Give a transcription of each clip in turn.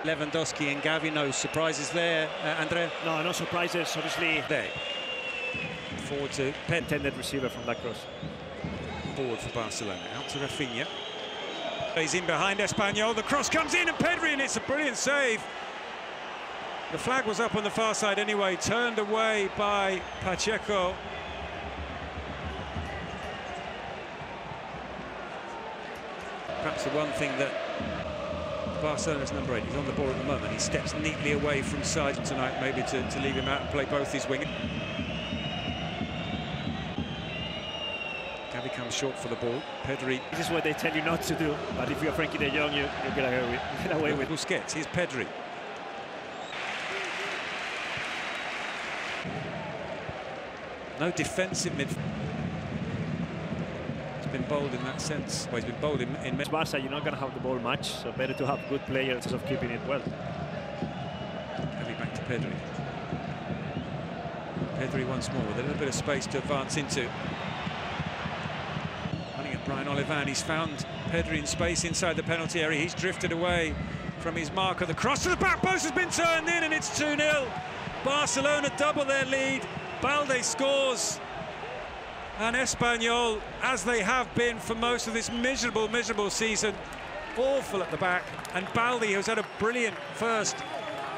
Lewandowski and Gavi, no surprises there, Andrea? No, no surprises, obviously. There. Forward to Intended receiver from that cross. Forward for Barcelona, out to Rafinha. He's in behind Espanyol, the cross comes in and Pedri, and it's a brilliant save. The flag was up on the far side anyway, turned away by Pacheco. Perhaps the one thing that Barcelona's number 8, he's on the ball at the moment, he steps neatly away from side tonight, maybe to leave him out and play both his wingers. Gavi comes short for the ball. Pedri. This is what they tell you not to do, but if you're Frankie de Jong, you get away with. Busquets, here's Pedri. No defensive midfield. He's been bold in that sense. Well, he's been bold in Barca, you're not going to have the ball much, so better to have good players of keeping it well. Gavi back to Pedri. Pedri once more with a little bit of space to advance into. Brian Olivan, he's found Pedri in space inside the penalty area. He's drifted away from his marker. The cross to the back post has been turned in and it's 2-0. Barcelona double their lead. Balde scores. And Espanyol, as they have been for most of this miserable season, awful at the back. And Balde, who's had a brilliant first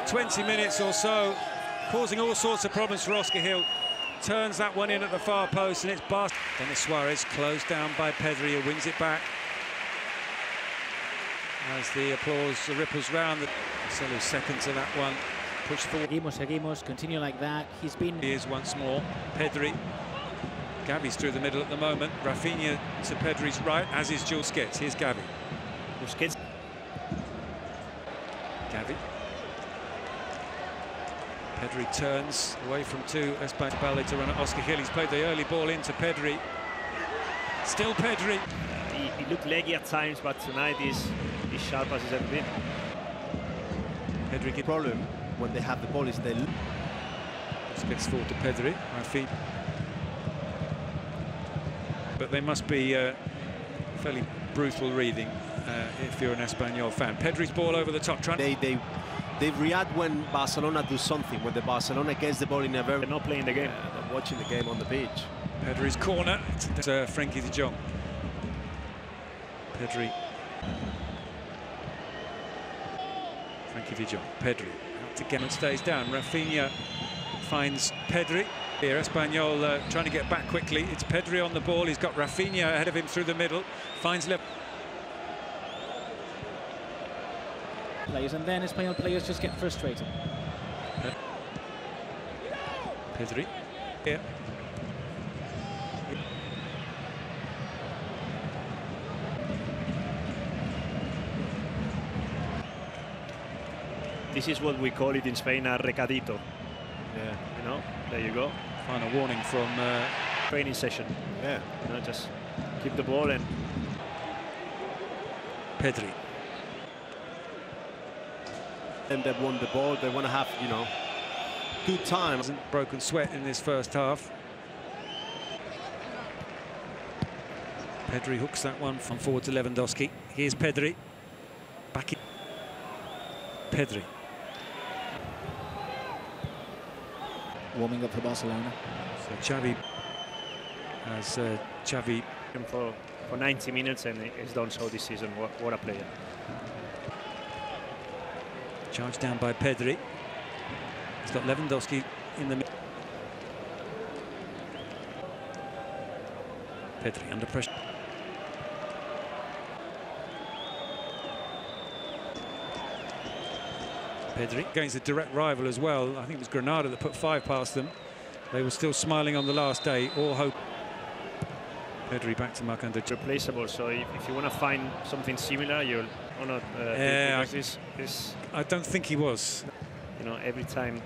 20 minutes or so, causing all sorts of problems for Oscar Hill, turns that one in at the far post, and it's Barca. Denis Suarez closed down by Pedri, who wins it back. As the applause ripples round, Marcelo's second to that one. Push forward. Seguimos, continue like that. He's been... Here's once more, Pedri. Gavi's through the middle at the moment. Rafinha to Pedri's right, as is Busquets. Here's Gavi. Busquets. Gavi. Pedri turns away from two. Espanyol to run at Oscar Hill. He's played the early ball into Pedri. Still Pedri. He looked leggy at times, but tonight he's sharp as he's ever been. Pedri. The problem when they have the ball is they... Gets forward to Pedri. Rafinha. But they must be fairly brutal reading if you're an Espanyol fan. Pedri's ball over the top. They react when Barcelona do something. When the Barcelona gets the ball in a very... They're not playing the game. They're watching the game on the pitch. Pedri's corner. It's Frankie de Jong. Pedri. Frankie de Jong. Pedri out to get and stays down. Rafinha finds Pedri. Here, Espanyol trying to get back quickly. It's Pedri on the ball. He's got Rafinha ahead of him through the middle. Finds left. Players, and then Espanyol players just get frustrated. Pedri. Here. This is what we call it in Spain a recadito. Yeah. You know, there you go. Final warning from training session. Yeah. You know, just keep the ball and... Pedri. And they've won the ball. They want to have, you know, good time. Hasn't broken sweat in this first half. Pedri hooks that one from forward to Lewandowski. Here's Pedri. Back in. Pedri. Warming up for Barcelona. So Xavi has Xavi for 90 minutes and he's done so this season. What a player. Charged down by Pedri. He's got Lewandowski in the middle. Pedri under pressure. Pedri against a direct rival as well. I think it was Granada that put 5 past them. They were still smiling on the last day, all hope. Pedri back to Marc-Andre. Replaceable, so if you want to find something similar, you'll not. I don't think he was. You know, every time,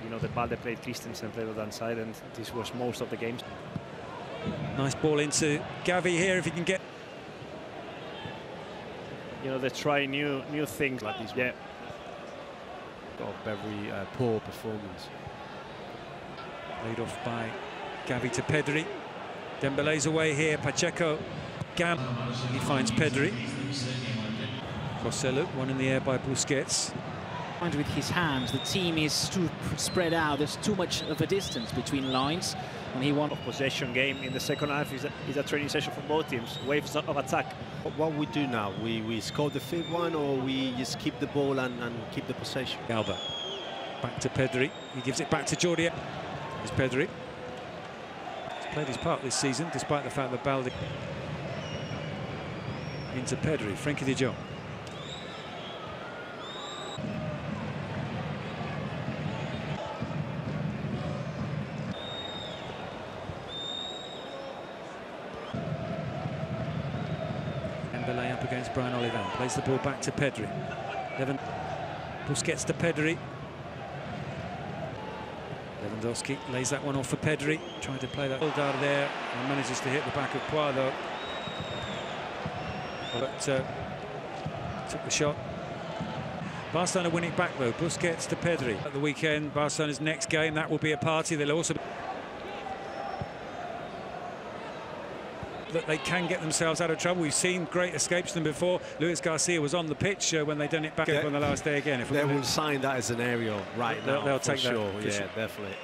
you know, the Balde played Christensen played on that side, and this was most of the games. Nice ball into Gavi here, if he can get. You know, they try new things like this. Yeah. Got a very poor performance. Laid off by Gavi to Pedri. Dembele's away here. Pacheco. He finds Pedri. Joselu, one in the air by Busquets. With his hands, the team is too spread out. There's too much of a distance between lines, and he wants possession game in the second half is a training session for both teams. Waves of attack. What we do now, we score the fifth one, or we just keep the ball and keep the possession. Alba, back to Pedri. He gives it back to Jordi. It's Pedri. He's played his part this season, despite the fact that Balde into Pedri. Frenkie de Jong. Dembele up against Brian Olivan, plays the ball back to Pedri. Busquets to Pedri. Lewandowski lays that one off for Pedri, trying to play that ball down there and manages to hit the back of Poirot. But took the shot. Barcelona winning back though. Busquets to Pedri. At the weekend, Barcelona's next game, that will be a party. They'll also that they can get themselves out of trouble. We've seen great escapes from them before. Luis Garcia was on the pitch when they done it back on the last day again. They will sign that as an aerial right now. They'll take sure. that. Yeah, definitely.